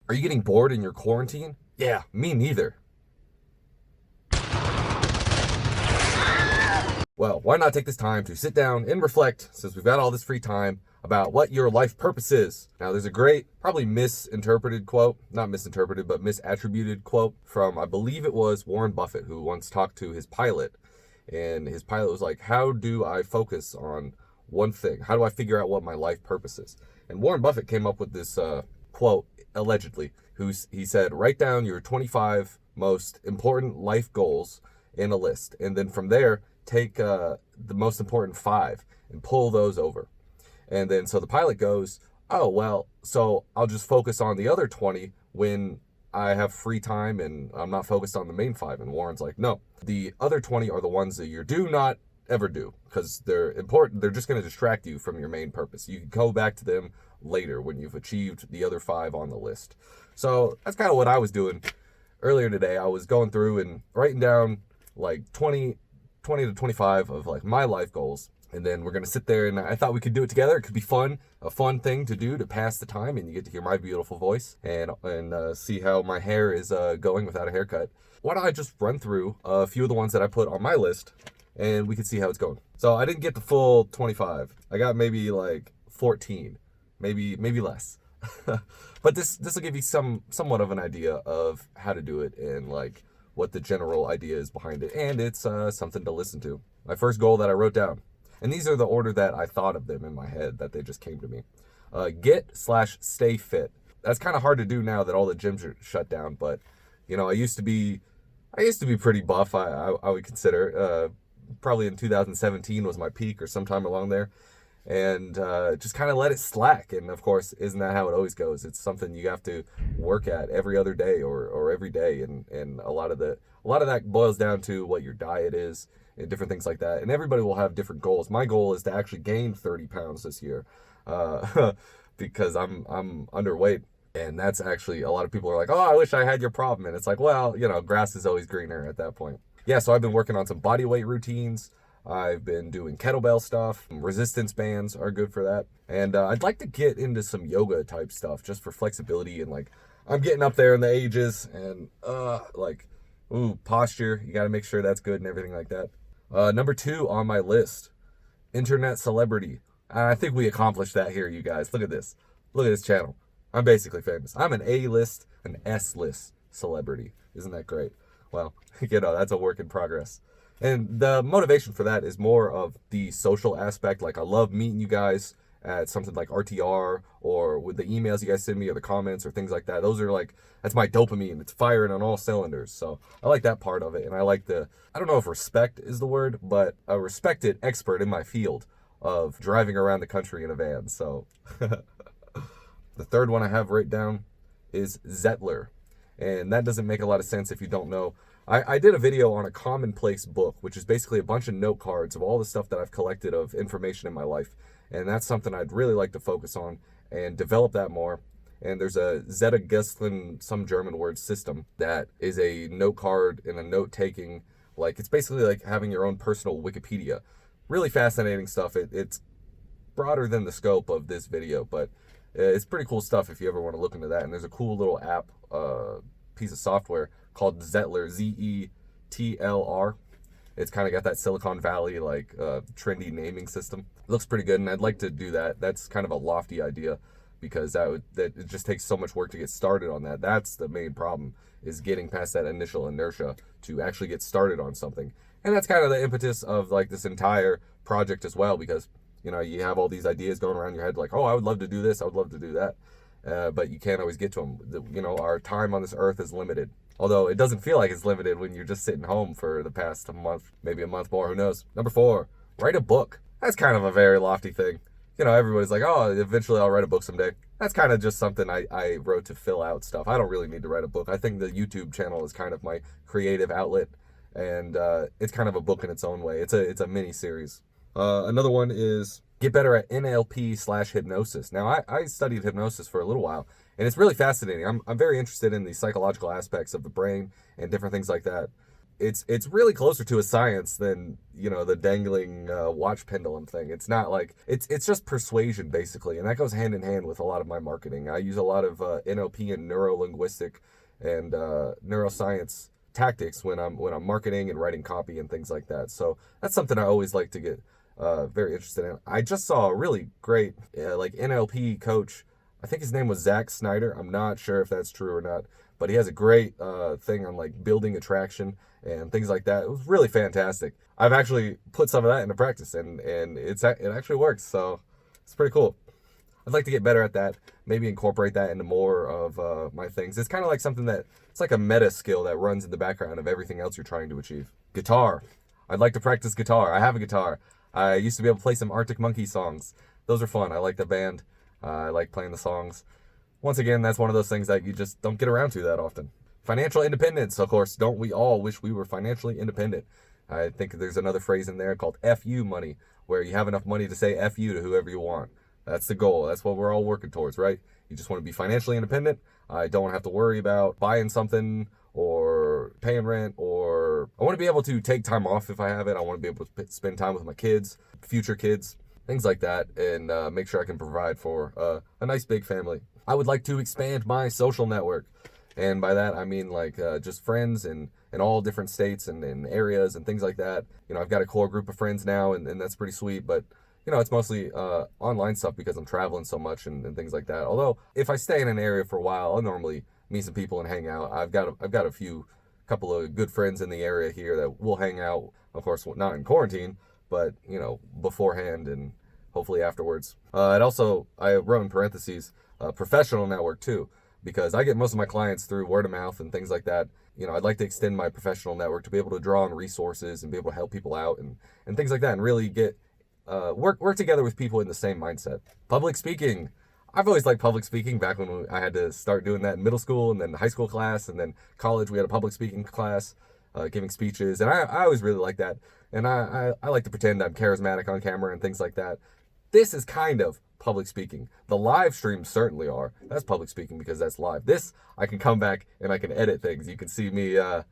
Are you getting bored in your quarantine? Yeah, me neither. Well, why not take this time to sit down and reflect, since we've got all this free time, about what your life purpose is. Now, there's a great, probably misinterpreted quote, not misinterpreted, but misattributed quote from, I believe it was Warren Buffett, who once talked to his pilot. And his pilot was like, how do I focus on one thing? How do I figure out what my life purpose is? And Warren Buffett came up with this quote, allegedly, he said, write down your 25 most important life goals in a list. And then from there, take the most important 5 and pull those over. And then so the pilot goes, oh, well, so I'll just focus on the other 20 when I have free time and I'm not focused on the main 5. And Warren's like, no, the other 20 are the ones that you do not ever do because they're important. They're just going to distract you from your main purpose. You can go back to them later when you've achieved the other 5 on the list. So that's kind of what I was doing earlier today. I was going through and writing down like 20 to 25 of like my life goals. And then we're going to sit there and I thought we could do it together. It could be fun, a fun thing to do to pass the time. And you get to hear my beautiful voice and see how my hair is going without a haircut. Why don't I just run through a few of the ones that I put on my list and we can see how it's going. So I didn't get the full 25. I got maybe like 14, maybe less. But this will give you somewhat of an idea of how to do it and like what the general idea is behind it. And it's something to listen to. My first goal that I wrote down. And these are the order that I thought of them in my head, that they just came to me. Get/stay fit. That's kind of hard to do now that all the gyms are shut down. But, you know, I used to be pretty buff, I would consider. Probably in 2017 was my peak or sometime along there. And just kind of let it slack. And, of course, isn't that how it always goes? It's something you have to work at every other day or every day. And a lot of that boils down to what your diet is. And different things like that. And everybody will have different goals. My goal is to actually gain 30 pounds this year because I'm underweight. And that's actually, a lot of people are like, oh, I wish I had your problem. And it's like, well, you know, grass is always greener at that point. Yeah, so I've been working on some body weight routines. I've been doing kettlebell stuff. Resistance bands are good for that. And I'd like to get into some yoga type stuff just for flexibility. And like, I'm getting up there in the ages and posture. You got to make sure that's good and everything like that. Number 2 on my list, internet celebrity. I think we accomplished that here, you guys. Look at this. Look at this channel. I'm basically famous. I'm an A-list, an S-list celebrity. Isn't that great? Well, you know, that's a work in progress. And the motivation for that is more of the social aspect. Like, I love meeting you guys at something like RTR or with the emails you guys send me or the comments or things like that. Those are like, that's my dopamine. It's firing on all cylinders. So I like that part of it. And I like I don't know if respect is the word, but a respected expert in my field of driving around the country in a van. So the third one I have written down is Zettler. And that doesn't make a lot of sense if you don't know. I did a video on a commonplace book, which is basically a bunch of note cards of all the stuff that I've collected of information in my life. And that's something I'd really like to focus on and develop that more. And there's a Zeta Gesslin, some German word system that is a note card and a note taking. Like, it's basically like having your own personal Wikipedia. Really fascinating stuff. It's broader than the scope of this video, but it's pretty cool stuff if you ever want to look into that. And there's a cool little app, piece of software called Zettler, Zetlr. It's kind of got that Silicon Valley, like, trendy naming system. It looks pretty good, and I'd like to do that. That's kind of a lofty idea because that it just takes so much work to get started on that. That's the main problem, is getting past that initial inertia to actually get started on something. And that's kind of the impetus of, like, this entire project as well, because, you know, you have all these ideas going around your head, like, oh, I would love to do this, I would love to do that. But you can't always get to them. You know, our time on this earth is limited. Although it doesn't feel like it's limited when you're just sitting home for the past month, maybe a month more, who knows. Number 4, write a book. That's kind of a very lofty thing. You know, everybody's like, oh, eventually I'll write a book someday. That's kind of just something I wrote to fill out stuff. I don't really need to write a book. I think the YouTube channel is kind of my creative outlet, and it's kind of a book in its own way. It's a mini series. Another one is get better at NLP/hypnosis. Now, I studied hypnosis for a little while, and it's really fascinating. I'm very interested in the psychological aspects of the brain and different things like that. it's really closer to a science than, you know, the dangling watch pendulum thing. It's not like it's just persuasion basically, and that goes hand in hand with a lot of my marketing. I use a lot of NLP and neuro-linguistic and neuroscience tactics when I'm marketing and writing copy and things like that. So that's something I always like to get very interested in. I just saw a really great like NLP coach. I think his name was Zach Snyder. I'm not sure if that's true or not, but he has a great thing on like building attraction and things like that. It was really fantastic. I've actually put some of that into practice, and it actually works. So it's pretty cool. I'd like to get better at that. Maybe incorporate that into more of my things. It's kind of like something that it's like a meta skill that runs in the background of everything else you're trying to achieve. Guitar. I'd like to practice guitar. I have a guitar. I used to be able to play some Arctic Monkey songs. Those are fun. I like the band. I like playing the songs. Once again, that's one of those things that you just don't get around to that often. Financial independence, of course. Don't we all wish we were financially independent? I think there's another phrase in there called FU money, where you have enough money to say FU to whoever you want. That's the goal. That's what we're all working towards, right? You just want to be financially independent. I don't have to worry about buying something or paying rent, or I want to be able to take time off if I have it. I want to be able to spend time with my kids, future kids, things like that, and make sure I can provide for a nice big family. I would like to expand my social network, and by that I mean like just friends in all different states and areas and things like that. You know, I've got a core group of friends now, and that's pretty sweet, but you know, it's mostly online stuff because I'm traveling so much and things like that. Although if I stay in an area for a while, I'll normally meet some people and hang out. I've got a couple of good friends in the area here that will hang out, of course not in quarantine, but you know, beforehand and hopefully afterwards. And also, I wrote in parentheses, professional network too, because I get most of my clients through word of mouth and things like that. You know, I'd like to extend my professional network to be able to draw on resources and be able to help people out and things like that, and really get work together with people in the same mindset. Public speaking. I've always liked public speaking. Back when I had to start doing that in middle school, and then high school class, and then college, we had a public speaking class, giving speeches, and I always really liked that. And I like to pretend I'm charismatic on camera and things like that. This is kind of public speaking. The live streams certainly are. That's public speaking because that's live. This, I can come back and I can edit things. You can see me, there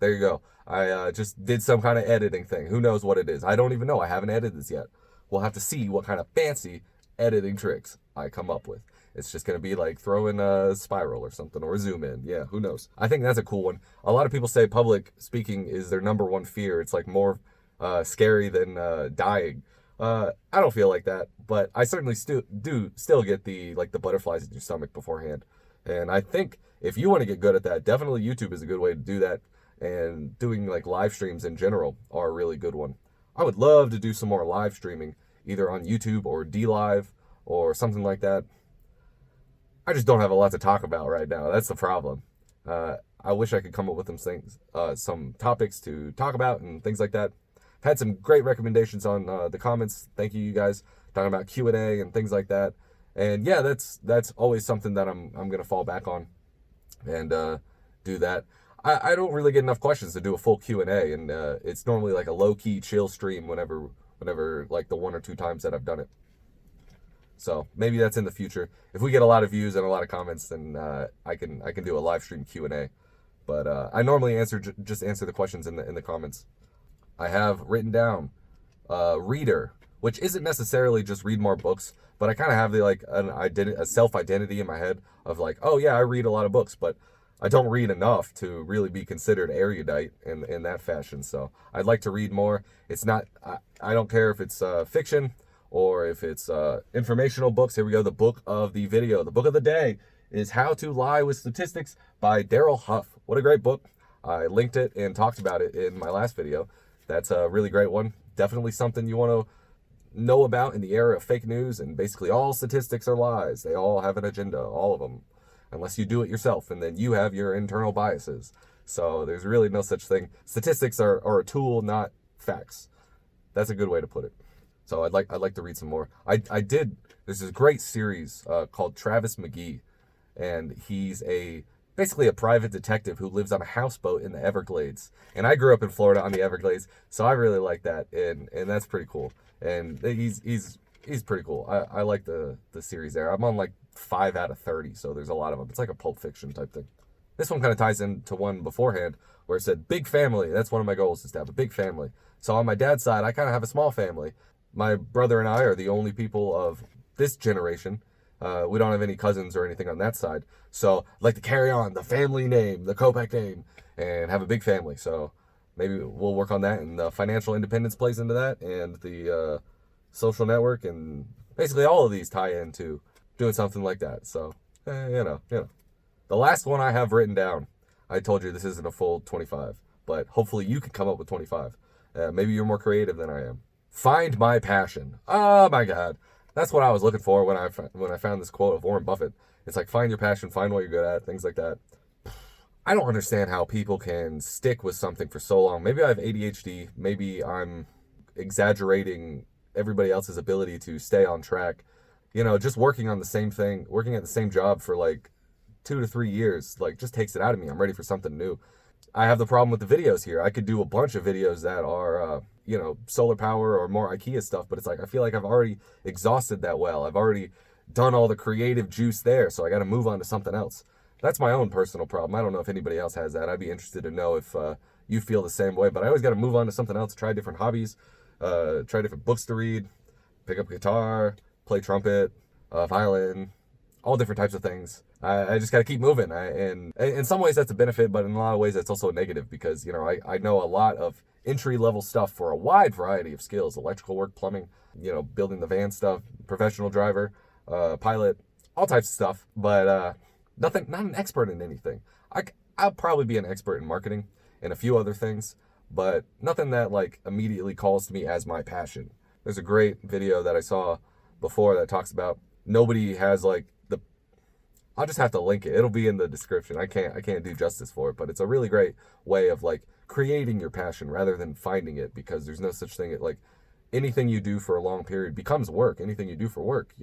you go. I just did some kind of editing thing. Who knows what it is? I don't even know. I haven't edited this yet. We'll have to see what kind of fancy editing tricks I come up with. It's just going to be like throwing a spiral or something, or a zoom in. Yeah, who knows? I think that's a cool one. A lot of people say public speaking is their number one fear. It's like more scary than dying. I don't feel like that, but I certainly still get the butterflies in your stomach beforehand. And I think if you want to get good at that, definitely YouTube is a good way to do that. And doing like live streams in general are a really good one. I would love to do some more live streaming, either on YouTube or DLive or something like that. I just don't have a lot to talk about right now. That's the problem. I wish I could come up with some things, some topics to talk about and things like that. I've had some great recommendations on the comments. Thank you guys, talking about Q&A and things like that. And yeah, that's always something that I'm gonna fall back on and do that. I don't really get enough questions to do a full Q&A, and it's normally like a low-key chill stream whenever like the one or two times that I've done it. So maybe that's in the future. If we get a lot of views and a lot of comments, then I can do a live stream Q&A. But I normally just answer the questions in the comments. I have written down reader, which isn't necessarily just read more books, but I kind of have a self-identity in my head of like, oh yeah, I read a lot of books, but I don't read enough to really be considered erudite in that fashion. So I'd like to read more. It's not, I don't care if it's fiction or if it's informational books. Here we go. The book of the video. The book of the day is How to Lie with Statistics by Daryl Huff. What a great book. I linked it and talked about it in my last video. That's a really great one. Definitely something you want to know about in the era of fake news, and basically all statistics are lies. They all have an agenda, all of them, unless you do it yourself, and then you have your internal biases. So there's really no such thing. Statistics are a tool, not facts. That's a good way to put it. So I'd like to read some more. There's this great series called Travis McGee, and he's basically a private detective who lives on a houseboat in the Everglades. And I grew up in Florida on the Everglades, so I really like that, and that's pretty cool. And he's pretty cool. I like the series there. I'm on like 5 out of 30, so there's a lot of them. It's like a Pulp Fiction type thing. This one kind of ties into one beforehand where it said big family. That's one of my goals, is to have a big family. So on my dad's side, I kind of have a small family. My brother and I are the only people of this generation. We don't have any cousins or anything on that side. So I'd like to carry on the family name, the Kopak name, and have a big family. So maybe we'll work on that, and the financial independence plays into that, and the social network, and basically all of these tie into doing something like that. So, you know. The last one I have written down, I told you this isn't a full 25, but hopefully you can come up with 25. Maybe you're more creative than I am. Find my passion. Oh my God. That's what I was looking for when I found this quote of Warren Buffett. It's like, find your passion, find what you're good at, things like that. I don't understand how people can stick with something for so long. Maybe I have ADHD. Maybe I'm exaggerating everybody else's ability to stay on track. You know, just working on the same thing, working at the same job for like 2 to 3 years, like, just takes it out of me. I'm ready for something new. I have the problem with the videos here. I could do a bunch of videos that are, solar power or more IKEA stuff, but it's like, I feel like I've already exhausted that well. I've already done all the creative juice there, so I got to move on to something else. That's my own personal problem. I don't know if anybody else has that. I'd be interested to know if you feel the same way, but I always got to move on to something else, try different hobbies, try different books to read, pick up guitar, play trumpet, violin, all different types of things. I just got to keep moving. And in some ways that's a benefit, but in a lot of ways that's also a negative because, you know, I know a lot of entry-level stuff for a wide variety of skills: electrical work, plumbing, building the van stuff, professional driver, pilot, all types of stuff, but not an expert in anything. I'll probably be an expert in marketing and a few other things, but nothing that like immediately calls to me as my passion. There's a great video that I saw before that talks about nobody has like I'll just have to link it. It'll be in the description. I can't do justice for it, but it's a really great way of like creating your passion rather than finding it, because there's no such thing as like anything you do for a long period becomes work. Anything you do for work,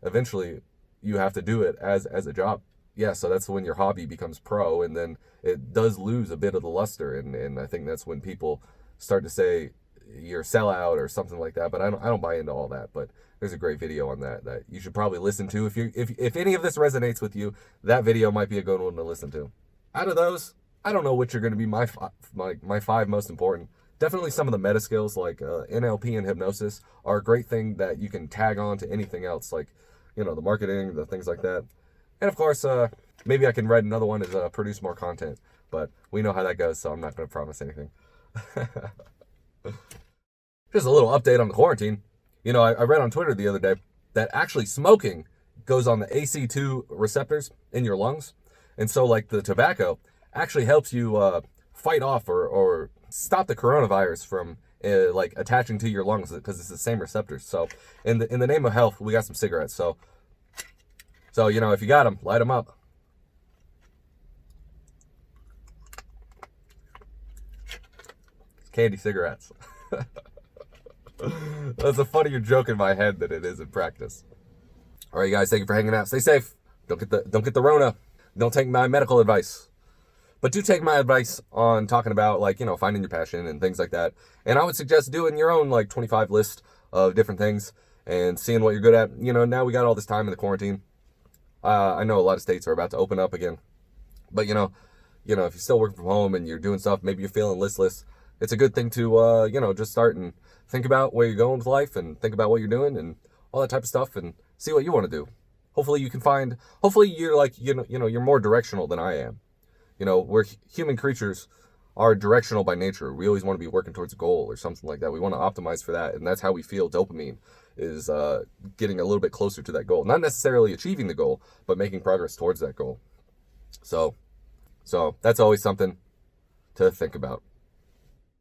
eventually you have to do it as a job. Yeah, so that's when your hobby becomes pro, and then it does lose a bit of the luster, and I think that's when people start to say you're a sellout or something like that. But I don't buy into all that. But there's a great video on that you should probably listen to. If any of this resonates with you, that video might be a good one to listen to. Out of those, I don't know which are going to be my 5 most important. Definitely some of the meta skills like NLP and hypnosis are a great thing that you can tag on to anything else, like the marketing, the things like that. And of course, maybe I can write another one is produce more content. But we know how that goes, so I'm not going to promise anything. Just a little update on the quarantine. I read on Twitter the other day that actually smoking goes on the AC2 receptors in your lungs. And so like the tobacco actually helps you fight off or stop the coronavirus from like attaching to your lungs, because it's the same receptors. So in the name of health, we got some cigarettes. So if you got them, light them up. Candy cigarettes. That's a funnier joke in my head than it is in practice. All right, guys, thank you for hanging out. Stay safe. Don't get the Rona. Don't take my medical advice, but do take my advice on talking about like finding your passion and things like that. And I would suggest doing your own like 25 list of different things and seeing what you're good at. Now we got all this time in the quarantine. I know a lot of states are about to open up again, but if you're still working from home and you're doing stuff, maybe you're feeling listless, it's a good thing to, just start and think about where you're going with life and think about what you're doing and all that type of stuff and see what you want to do. Hopefully you're like, you're more directional than I am. We're human creatures are directional by nature. We always want to be working towards a goal or something like that. We want to optimize for that. And that's how we feel dopamine is getting a little bit closer to that goal. Not necessarily achieving the goal, but making progress towards that goal. So that's always something to think about.